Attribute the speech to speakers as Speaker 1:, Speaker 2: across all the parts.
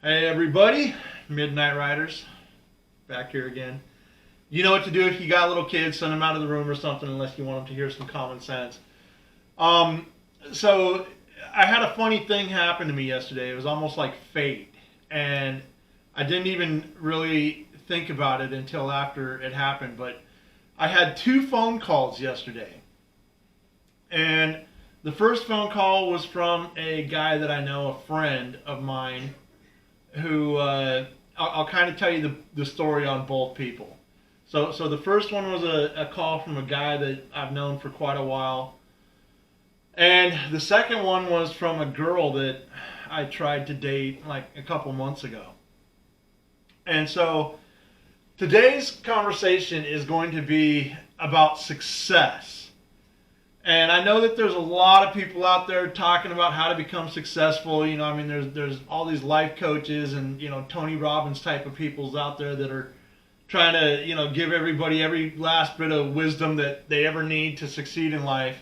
Speaker 1: Hey everybody, Midnight Riders, back here again. You know what to do if you got little kids, send them out of the room or something unless you want them to hear some common sense. Um, so I had a funny thing happen to me yesterday. It was almost like fate. And I didn't even really think about it until after it happened. But I had two phone calls yesterday. And the first phone call was from a guy that I know, a friend of mine, who I'll kind of tell you the story on both people. So the first one was a call from a guy that I've known for quite a while. And the second one was from a girl that I tried to date like a couple months ago. And so today's conversation is going to be about success. And I know that there's a lot of people out there talking about how to become successful. You know, I mean, there's all these life coaches and, you know, Tony Robbins type of peoples out there that are trying to, you know, give everybody every last bit of wisdom that they ever need to succeed in life.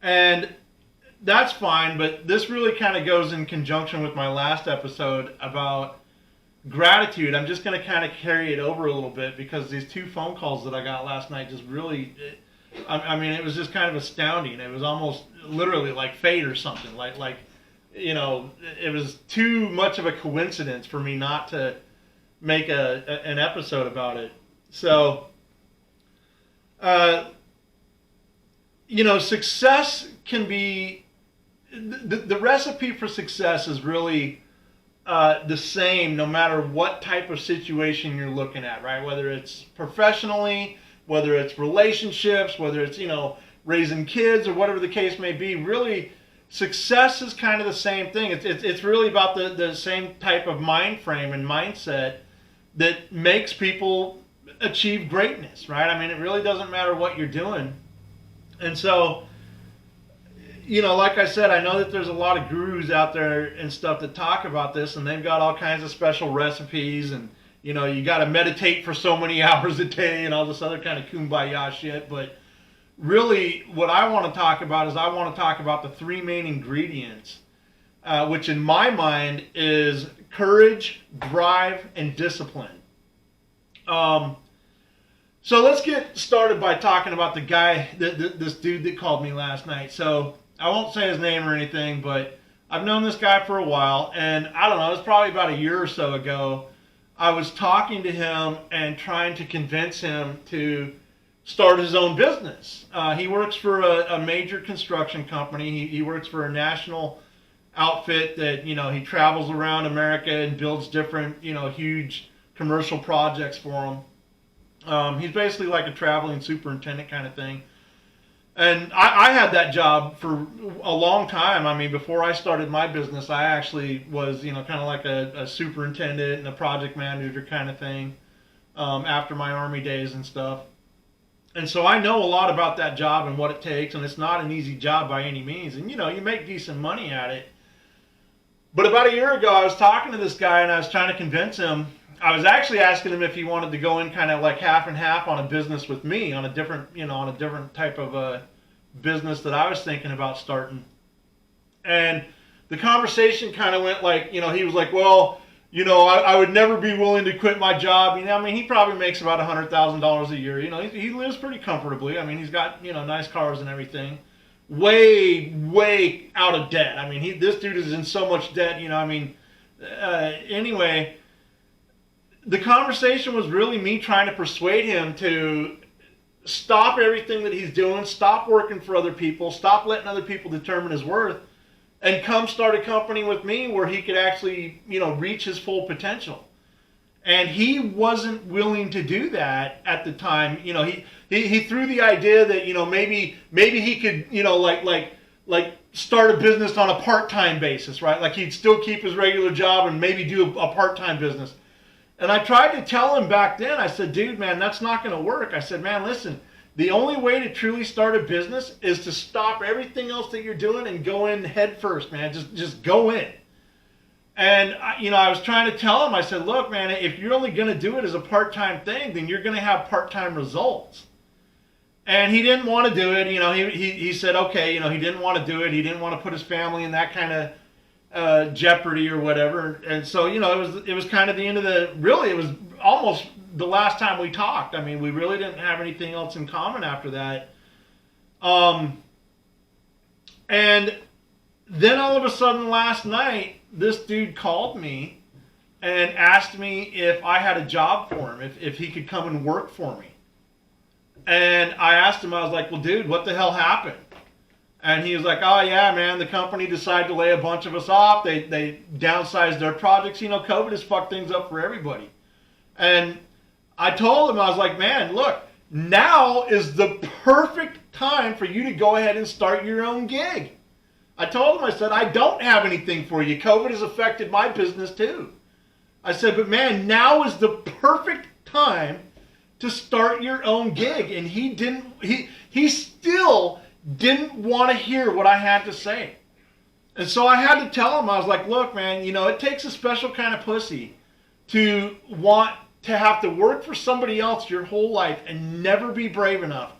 Speaker 1: And that's fine, but this really kind of goes in conjunction with my last episode about gratitude. I'm just going to kind of carry it over a little bit because these two phone calls that I got last night just really, I mean, it was just kind of astounding. It was almost literally like fate or something. Like, you know, it was too much of a coincidence for me not to make an episode about it. So, you know, success can be, the recipe for success is really the same no matter what type of situation you're looking at, right? Whether it's professionally, whether it's relationships, whether it's, you know, raising kids or whatever the case may be, really success is kind of the same thing. It's really about the same type of mind frame and mindset that makes people achieve greatness, right? I mean, it really doesn't matter what you're doing. And so, you know, like I said, I know that there's a lot of gurus out there and stuff that talk about this, and they've got all kinds of special recipes, and, you know, you got to meditate for so many hours a day and all this other kind of kumbaya shit. But really, what I want to talk about is I want to talk about the three main ingredients, which in my mind is courage, drive, and discipline. So let's get started by talking about the guy, this dude that called me last night. So I won't say his name or anything, but I've known this guy for a while, and I don't know, it was probably about a year or so ago. I was talking to him and trying to convince him to start his own business. He works for a major construction company. He works for a national outfit that, you know, he travels around America and builds different, you know, huge commercial projects for them. He's basically like a traveling superintendent kind of thing. And I had that job for a long time. I mean, before I started my business, I actually was, you know, kind of like a superintendent and a project manager kind of thing after my Army days and stuff. And so I know a lot about that job and what it takes, and it's not an easy job by any means. And, you know, you make decent money at it. But about a year ago, I was talking to this guy, and I was trying to convince him. I was actually asking him if he wanted to go in kind of like half and half on a business with me, on a different, you know, on a different type of business that I was thinking about starting. And the conversation kind of went like, you know, he was like, well, you know, I would never be willing to quit my job. You know, I mean, he probably makes about $100,000 a year. You know, he lives pretty comfortably. I mean, he's got, you know, nice cars and everything. Way out of debt. I mean, this dude is in so much debt, you know, I mean, anyway, the conversation was really me trying to persuade him to stop everything that he's doing, stop working for other people, stop letting other people determine his worth, and come start a company with me where he could actually, you know, reach his full potential. And he wasn't willing to do that at the time. You know, he threw the idea that, you know, maybe he could, you know, like start a business on a part-time basis, right? Like he'd still keep his regular job and maybe do a part-time business. And I tried to tell him back then, I said, dude, man, that's not going to work. I said, man, listen, the only way to truly start a business is to stop everything else that you're doing and go in head first, man. Just go in. And, you know, I was trying to tell him, I said, look, man, if you're only going to do it as a part-time thing, then you're going to have part-time results. And he didn't want to do it. You know, he said, okay, you know, he didn't want to do it. He didn't want to put his family in that kind of Jeopardy or whatever. And so, it was kind of the end of it was almost the last time we talked. I mean, we really didn't have anything else in common after that. And then all of a sudden last night, this dude called me and asked me if I had a job for him, if he could come and work for me. And I asked him, I was like, well, dude, what the hell happened? And he was like, oh, yeah, man, the company decided to lay a bunch of us off. They downsized their projects. COVID has fucked things up for everybody. And I told him, I was like, man, look, now is the perfect time for you to go ahead and start your own gig. I told him, I said, I don't have anything for you. COVID has affected my business too. I said, but man, now is the perfect time to start your own gig. And he still didn't want to hear what I had to say. And so I had to tell him, I was like, look, man, it takes a special kind of pussy to want to have to work for somebody else your whole life and never be brave enough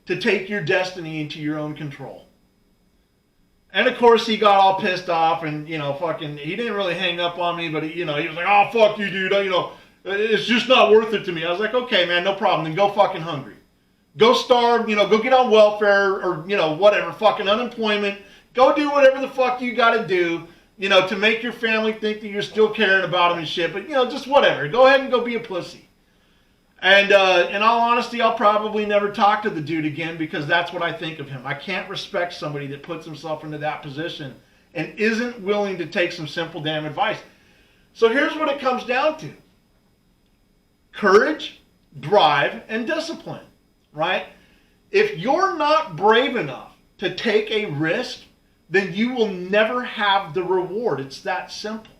Speaker 1: to take your destiny into your own control. And of course he got all pissed off and, he didn't really hang up on me, but he was like, oh, fuck you, dude. It's just not worth it to me. I was like, okay, man, no problem. Then go fucking hungry. Go starve, go get on welfare or, whatever, fucking unemployment. Go do whatever the fuck you got to do, to make your family think that you're still caring about them and shit. But, just whatever. Go ahead and go be a pussy. And in all honesty, I'll probably never talk to the dude again because that's what I think of him. I can't respect somebody that puts himself into that position and isn't willing to take some simple damn advice. So here's what it comes down to. Courage, drive, and discipline, right? If you're not brave enough to take a risk, then you will never have the reward. It's that simple.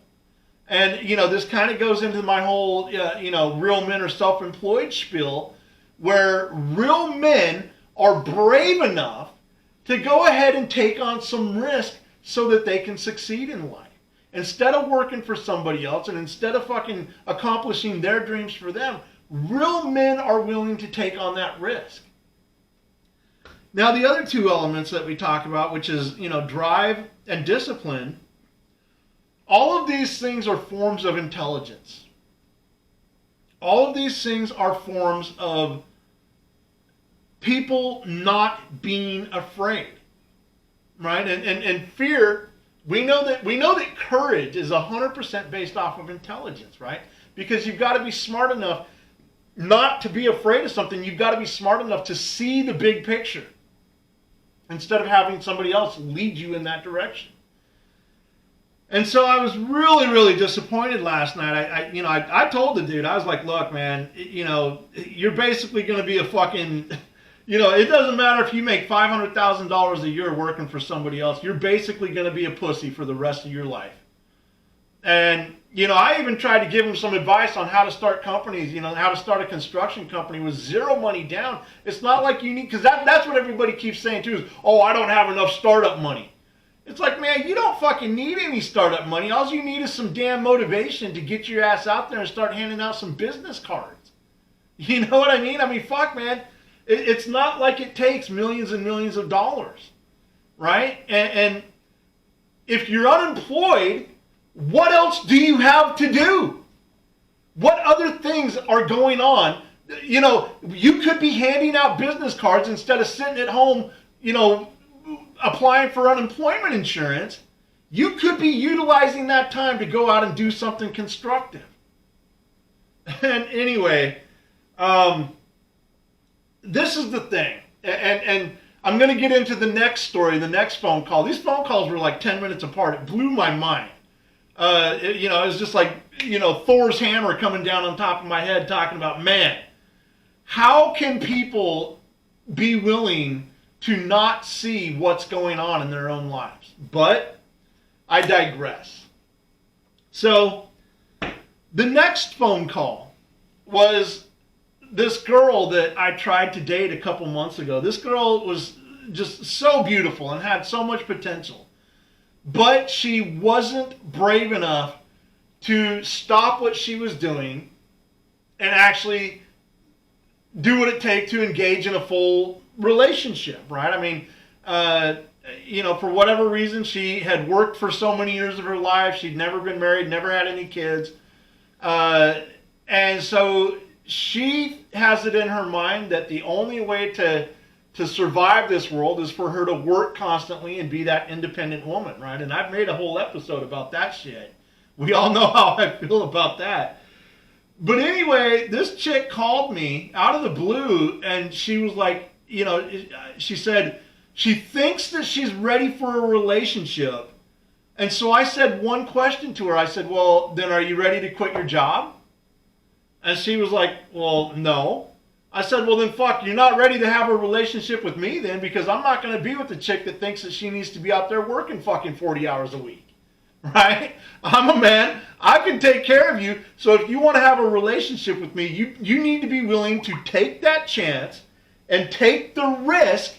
Speaker 1: And, this kind of goes into my whole, real men are self-employed spiel, where real men are brave enough to go ahead and take on some risk so that they can succeed in life. Instead of working for somebody else and instead of fucking accomplishing their dreams for them, real men are willing to take on that risk. Now, the other two elements that we talk about, which is, drive and discipline, all of these things are forms of intelligence. All of these things are forms of people not being afraid, right? And fear, we know that courage is 100% based off of intelligence, right? Because you've got to be smart enough not to be afraid of something. You've got to be smart enough to see the big picture instead of having somebody else lead you in that direction. And so I was really, really disappointed last night. I told the dude, I was like, look, man, you're basically going to be a fucking, it doesn't matter if you make $500,000 a year working for somebody else. You're basically going to be a pussy for the rest of your life. And, I even tried to give him some advice on how to start companies, how to start a construction company with zero money down. It's not like you need, because that's what everybody keeps saying too, is, oh, I don't have enough startup money. It's like, man, you don't fucking need any startup money. All you need is some damn motivation to get your ass out there and start handing out some business cards. You know what I mean? I mean, fuck, man. It's not like it takes millions and millions of dollars, right? And if you're unemployed, what else do you have to do? What other things are going on? You could be handing out business cards instead of sitting at home, applying for unemployment insurance. You could be utilizing that time to go out and do something constructive. And anyway, this is the thing. And I'm going to get into the next story, the next phone call. These phone calls were like 10 minutes apart. It blew my mind. It was just like, Thor's hammer coming down on top of my head talking about, man, how can people be willing to not see what's going on in their own lives? But I digress. So the next phone call was this girl that I tried to date a couple months ago. This girl was just so beautiful and had so much potential. But she wasn't brave enough to stop what she was doing and actually do what it takes to engage in a full relationship, right? I mean, for whatever reason, she had worked for so many years of her life. She'd never been married, never had any kids. And so she has it in her mind that the only way to survive this world is for her to work constantly and be that independent woman, right? And I've made a whole episode about that shit. We all know how I feel about that. But anyway, this chick called me out of the blue, and she was like, she said she thinks that she's ready for a relationship. And so I said one question to her. I said, well, then are you ready to quit your job? And she was like, well, no. I said, well, then fuck, you're not ready to have a relationship with me then, because I'm not going to be with the chick that thinks that she needs to be out there working fucking 40 hours a week. Right? I'm a man. I can take care of you. So if you want to have a relationship with me, you need to be willing to take that chance and take the risk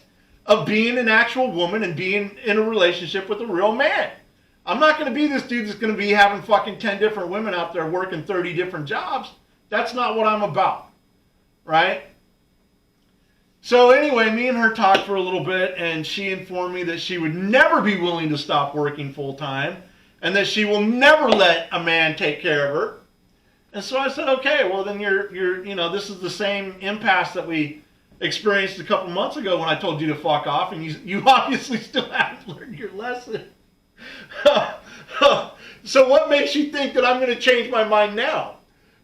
Speaker 1: of being an actual woman and being in a relationship with a real man. I'm not going to be this dude that's going to be having fucking 10 different women out there working 30 different jobs. That's not what I'm about. Right? So anyway, me and her talked for a little bit, and she informed me that she would never be willing to stop working full time, and that she will never let a man take care of her. And so I said, okay, well then this is the same impasse that we experienced a couple months ago when I told you to fuck off, and you obviously still haven't learned your lesson. So what makes you think that I'm going to change my mind now?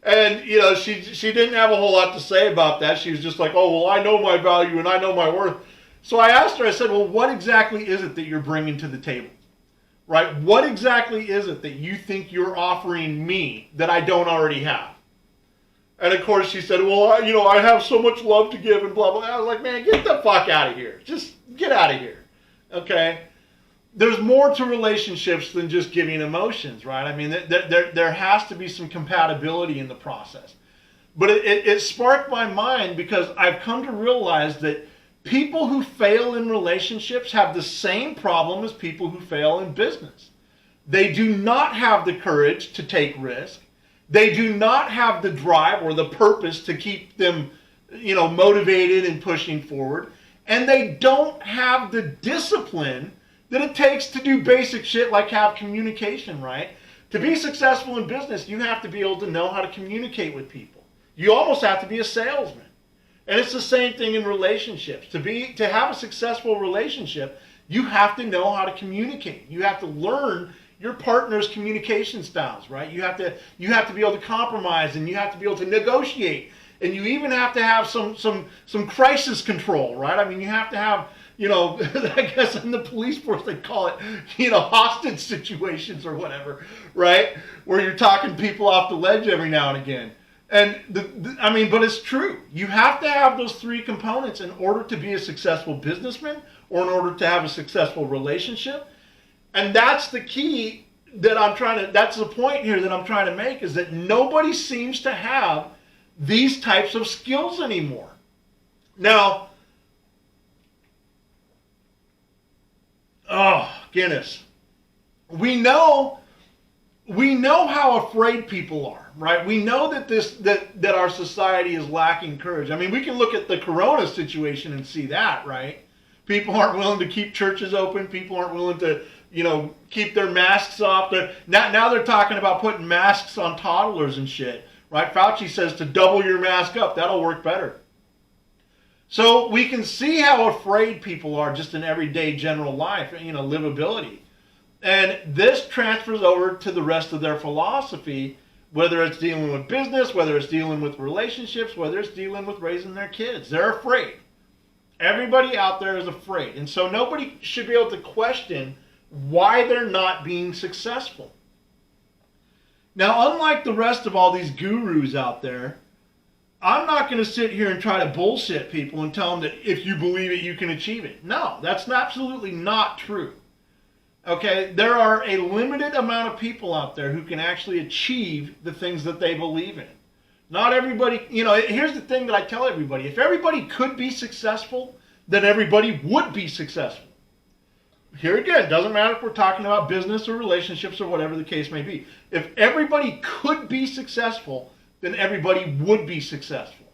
Speaker 1: And, she didn't have a whole lot to say about that. She was just like, oh, well, I know my value and I know my worth. So I asked her, I said, well, what exactly is it that you're bringing to the table? Right? What exactly is it that you think you're offering me that I don't already have? And of course she said, well, I have so much love to give and blah, blah. I was like, man, get the fuck out of here. Just get out of here. Okay? There's more to relationships than just giving emotions, right? I mean, there has to be some compatibility in the process. But it sparked my mind because I've come to realize that people who fail in relationships have the same problem as people who fail in business. They do not have the courage to take risk. They do not have the drive or the purpose to keep them, motivated and pushing forward. And they don't have the discipline that it takes to do basic shit like have communication, right? To be successful in business, you have to be able to know how to communicate with people. You almost have to be a salesman. And it's the same thing in relationships. To have a successful relationship, you have to know how to communicate. You have to learn your partner's communication styles, right? You have to be able to compromise, and you have to be able to negotiate. And you even have to have some crisis control, right? I mean, you have to have, I guess in the police force they call it, hostage situations or whatever, right? Where you're talking people off the ledge every now and again. And but it's true. You have to have those three components in order to be a successful businessman or in order to have a successful relationship. And that's the key that's the point here that I'm trying to make, is that nobody seems to have these types of skills anymore. Now, Guinness. We know how afraid people are, right? We know that our society is lacking courage. I mean, we can look at the corona situation and see that, right? People aren't willing to keep churches open. People aren't willing to, keep their masks off. Now they're talking about putting masks on toddlers and shit, right? Fauci says to double your mask up. That'll work better. So we can see how afraid people are just in everyday general life, livability. And this transfers over to the rest of their philosophy, whether it's dealing with business, whether it's dealing with relationships, whether it's dealing with raising their kids. They're afraid. Everybody out there is afraid. And so nobody should be able to question why they're not being successful. Now, unlike the rest of all these gurus out there, I'm not going to sit here and try to bullshit people and tell them that if you believe it, you can achieve it. No, that's absolutely not true. Okay, there are a limited amount of people out there who can actually achieve the things that they believe in. Not everybody, here's the thing that I tell everybody. If everybody could be successful, then everybody would be successful. Here again, doesn't matter if we're talking about business or relationships or whatever the case may be. If everybody could be successful, then everybody would be successful.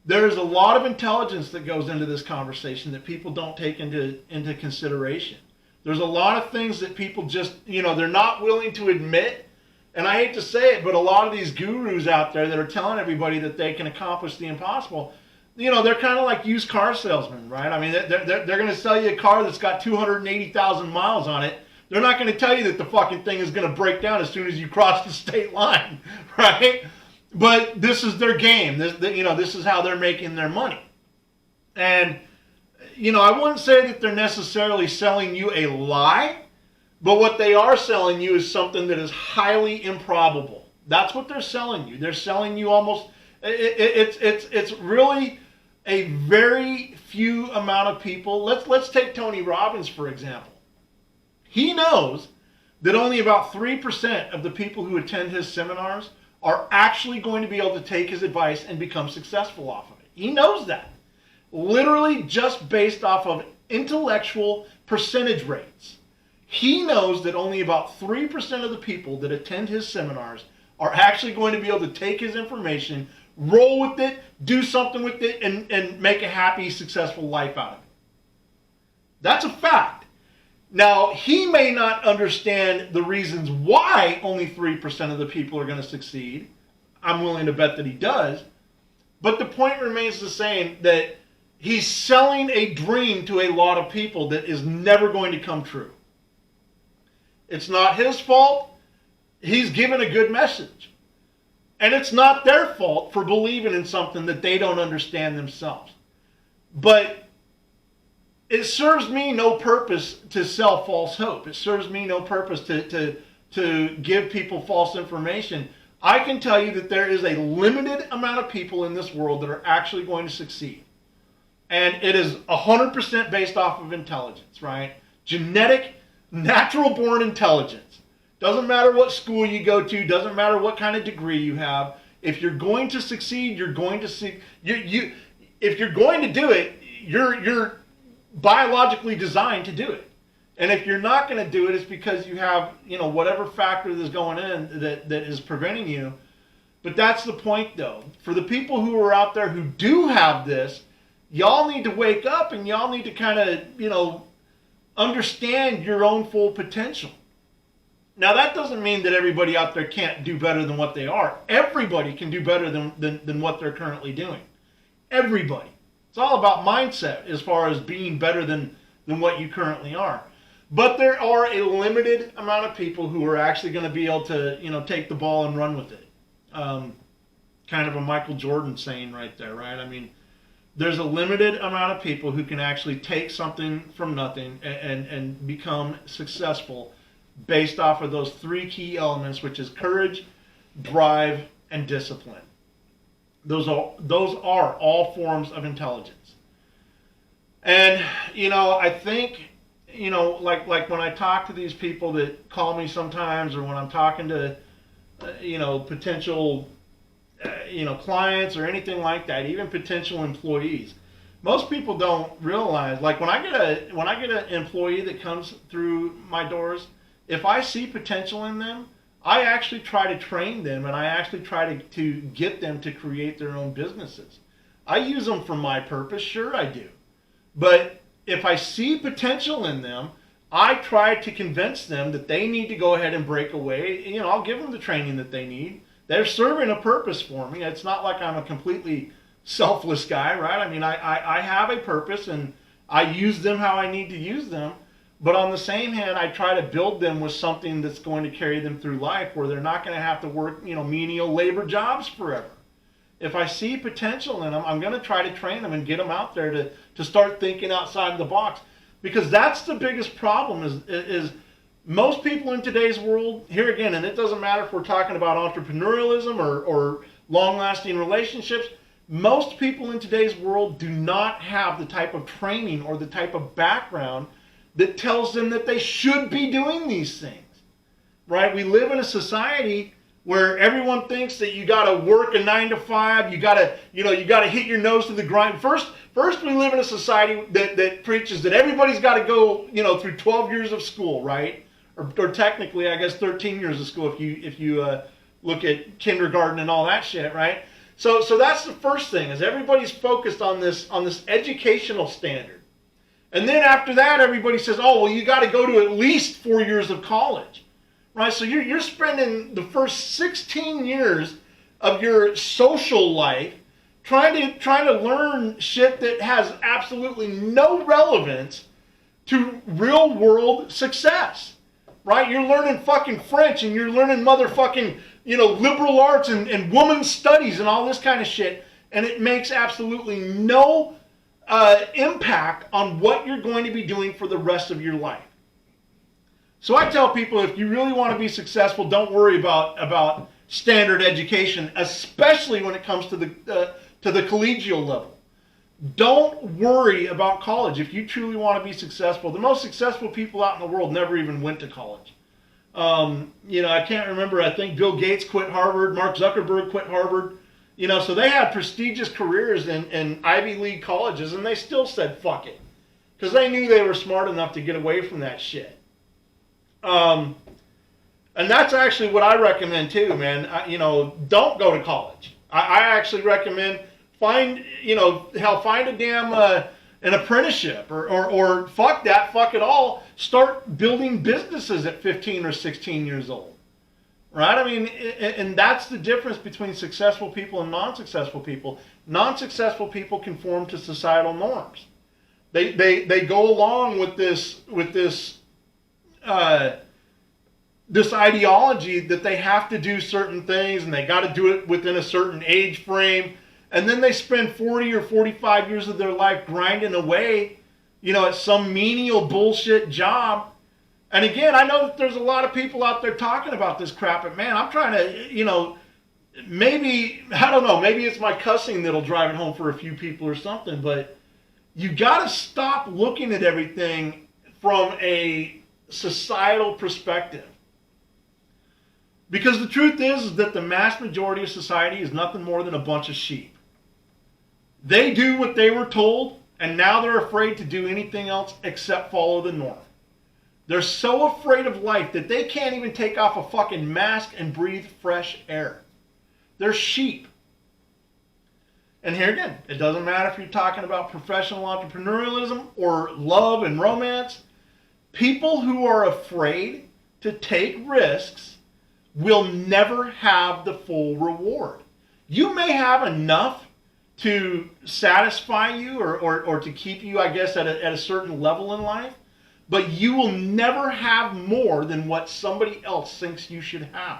Speaker 1: There's a lot of intelligence that goes into this conversation that people don't take into consideration. There's a lot of things that people just, they're not willing to admit. And I hate to say it, but a lot of these gurus out there that are telling everybody that they can accomplish the impossible, they're kind of like used car salesmen, right? I mean, they're going to sell you a car that's got 280,000 miles on it. They're not going to tell you that the fucking thing is going to break down as soon as you cross the state line, right? But this is their game. This is how they're making their money. And, I wouldn't say that they're necessarily selling you a lie, but what they are selling you is something that is highly improbable. That's what they're selling you. They're selling you almost, it's really a very few amount of people. Let's take Tony Robbins, for example. He knows that only about 3% of the people who attend his seminars are actually going to be able to take his advice and become successful off of it. He knows that. Literally just based off of intellectual percentage rates. He knows that only about 3% of the people that attend his seminars are actually going to be able to take his information, roll with it, do something with it, and make a happy, successful life out of it. That's a fact. Now, he may not understand the reasons why only 3% of the people are going to succeed. I'm willing to bet that he does. But the point remains the same, that he's selling a dream to a lot of people that is never going to come true. It's not his fault. He's given a good message. And it's not their fault for believing in something that they don't understand themselves. But it serves me no purpose to sell false hope. It serves me no purpose to give people false information. I can tell you that there is a limited amount of people in this world that are actually going to succeed. And it is 100% based off of intelligence, right? Genetic, natural-born intelligence. Doesn't matter what school you go to. Doesn't matter what kind of degree you have. If you're going to succeed, you're going to see. If you're going to do it, you're biologically designed to do it. And if you're not going to do it, it's because you have, whatever factor that's going in that is preventing you. But that's the point, though. For the people who are out there who do have this, y'all need to wake up and y'all need to kind of, understand your own full potential. Now, that doesn't mean that everybody out there can't do better than what they are. Everybody can do better than what they're currently doing. Everybody. It's all about mindset as far as being better than what you currently are. But there are a limited amount of people who are actually going to be able to, take the ball and run with it. Kind of a Michael Jordan saying right there, right? I mean, there's a limited amount of people who can actually take something from nothing and become successful based off of those three key elements, which is courage, drive, and discipline. Those are all forms of intelligence. And, I think, like when I talk to these people that call me sometimes, or when I'm talking to, potential, clients or anything like that, even potential employees, most people don't realize, like when I get an employee that comes through my doors, if I see potential in them, I actually try to train them, and I actually try to get them to create their own businesses. I use them for my purpose, sure I do. But if I see potential in them, I try to convince them that they need to go ahead and break away. I'll give them the training that they need. They're serving a purpose for me. It's not like I'm a completely selfless guy, right? I mean, I have a purpose, and I use them how I need to use them. But on the same hand, I try to build them with something that's going to carry them through life, where they're not going to have to work, menial labor jobs forever. If I see potential in them, I'm going to try to train them and get them out there to start thinking outside the box. Because that's the biggest problem is most people in today's world, here again, and it doesn't matter if we're talking about entrepreneurialism or long-lasting relationships, most people in today's world do not have the type of training or the type of background that tells them that they should be doing these things, right? We live in a society where everyone thinks that you got to work a 9 to 5, you got to hit your nose to the grind. First, we live in a society that preaches that everybody's got to go, through 12 years of school, right? Or technically, I guess 13 years of school if you look at kindergarten and all that shit, right? So that's the first thing, is everybody's focused on this educational standard. And then after that, everybody says, oh, well, you got to go to at least 4 years of college. Right? So you're spending the first 16 years of your social life trying to learn shit that has absolutely no relevance to real world success. Right? You're learning fucking French, and you're learning motherfucking, liberal arts and women's studies and all this kind of shit, and it makes absolutely no impact on what you're going to be doing for the rest of your life. So I tell people, if you really want to be successful, don't worry about standard education, especially when it comes to the collegial level. Don't worry about college if you truly want to be successful. The most successful people out in the world never even went to college. I can't remember. I think Bill Gates quit Harvard. Mark Zuckerberg quit Harvard. So they had prestigious careers in Ivy League colleges, and they still said fuck it, because they knew they were smart enough to get away from that shit. And that's actually what I recommend too, man. Don't go to college. I actually recommend find a damn an apprenticeship or fuck it all. Start building businesses at 15 or 16 years old. Right? I mean, and that's the difference between successful people and non-successful people. Non-successful people conform to societal norms. They go along with this ideology that they have to do certain things, and they got to do it within a certain age frame. And then they spend 40 or 45 years of their life grinding away, at some menial bullshit job. And again, I know that there's a lot of people out there talking about this crap, but man, I'm trying to, maybe it's my cussing that'll drive it home for a few people or something, but you got to stop looking at everything from a societal perspective. Because the truth is that the mass majority of society is nothing more than a bunch of sheep. They do what they were told, and now they're afraid to do anything else except follow the norm. They're so afraid of life that they can't even take off a fucking mask and breathe fresh air. They're sheep. And here again, it doesn't matter if you're talking about professional entrepreneurialism or love and romance. People who are afraid to take risks will never have the full reward. You may have enough to satisfy you or to keep you, I guess, at a certain level in life, but you will never have more than what somebody else thinks you should have.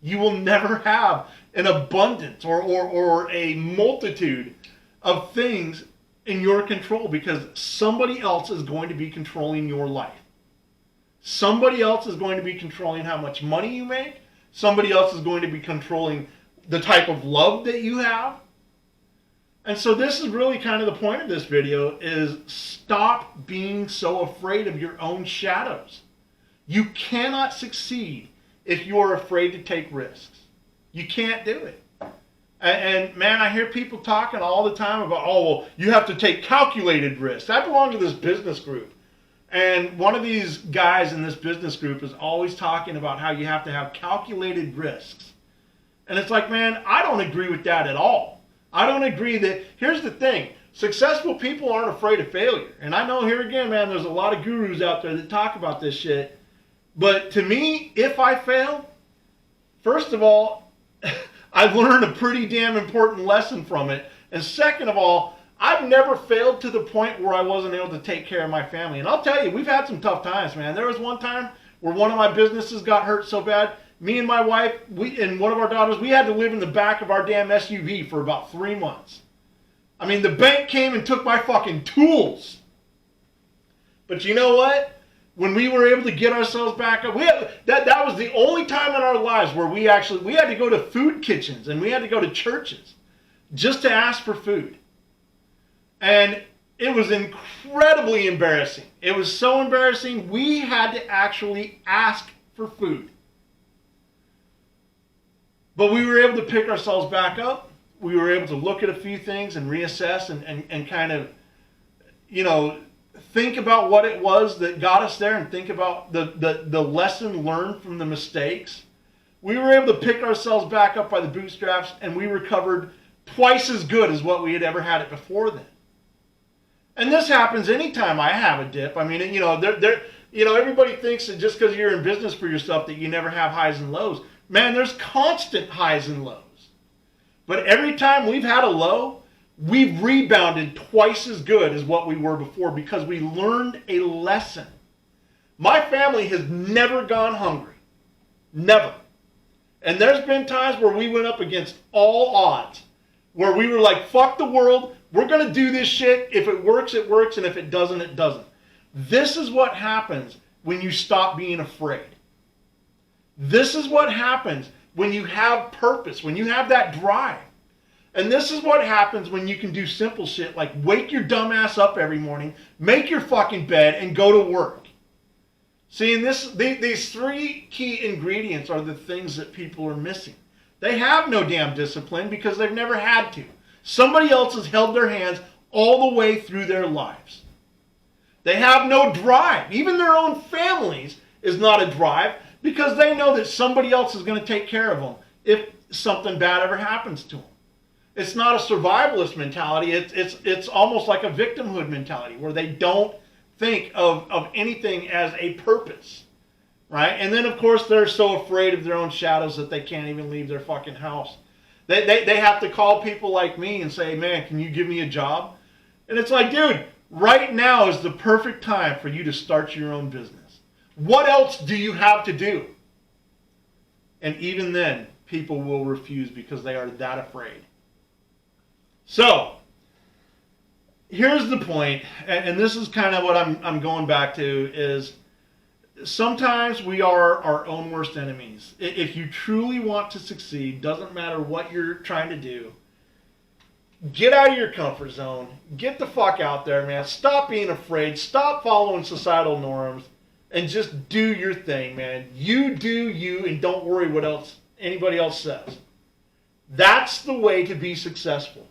Speaker 1: You will never have an abundance or a multitude of things in your control, because somebody else is going to be controlling your life. Somebody else is going to be controlling how much money you make. Somebody else is going to be controlling the type of love that you have. And so this is really kind of the point of this video, is stop being so afraid of your own shadows. You cannot succeed if you're afraid to take risks. You can't do it. And man, I hear people talking all the time about, oh, well, you have to take calculated risks. I belong to this business group. And one of these guys in this business group is always talking about how you have to have calculated risks. And it's like, man, I don't agree with that at all. I don't agree that, here's the thing, successful people aren't afraid of failure. And I know here again, man, there's a lot of gurus out there that talk about this shit. But to me, if I fail, first of all, I've learned a pretty damn important lesson from it. And second of all, I've never failed to the point where I wasn't able to take care of my family. And I'll tell you, we've had some tough times, man. There was one time where one of my businesses got hurt so bad, me and my wife, and one of our daughters, we had to live in the back of our damn SUV for about 3 months. I mean, the bank came and took my fucking tools. But you know what? When we were able to get ourselves back up, that was the only time in our lives where we had to go to food kitchens and we had to go to churches just to ask for food. And it was incredibly embarrassing. It was so embarrassing, we had to actually ask for food. But we were able to pick ourselves back up. We were able to look at a few things and reassess and kind of, think about what it was that got us there, and think about the lesson learned from the mistakes. we were able to pick ourselves back up by the bootstraps, and we recovered twice as good as what we had ever had it before then. And this happens anytime I have a dip. I mean, everybody thinks that just because you're in business for yourself that you never have highs and lows. Man, there's constant highs and lows. But every time we've had a low, we've rebounded twice as good as what we were before because we learned a lesson. My family has never gone hungry. Never. And there's been times where we went up against all odds, where we were like, fuck the world, we're going to do this shit. If it works, it works, and if it doesn't, it doesn't. This is what happens when you stop being afraid. This is what happens when you have purpose, when you have that drive. And this is what happens when you can do simple shit like wake your dumb ass up every morning, make your fucking bed, and go to work. See, and these three key ingredients are the things that people are missing. They have no damn discipline because they've never had to. Somebody else has held their hands all the way through their lives. They have no drive. Even their own families is not a drive because they know that somebody else is going to take care of them if something bad ever happens to them. It's not a survivalist mentality. It's almost like a victimhood mentality where they don't think of anything as a purpose, right? And then, of course, they're so afraid of their own shadows that they can't even leave their fucking house. They have to call people like me and say, man, can you give me a job? And it's like, dude, right now is the perfect time for you to start your own business. What else do you have to do? And even then, people will refuse because they are that afraid. So, here's the point, and this is kind of what I'm going back to, is sometimes we are our own worst enemies. If you truly want to succeed, doesn't matter what you're trying to do, get out of your comfort zone. Get the fuck out there, man. Stop being afraid. Stop following societal norms and just do your thing, man. You do you and don't worry what else anybody else says. That's the way to be successful.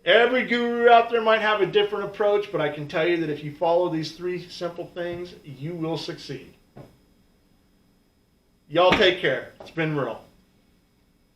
Speaker 1: Every guru out there might have a different approach, but I can tell you that if you follow these three simple things, you will succeed. Y'all take care. It's been real.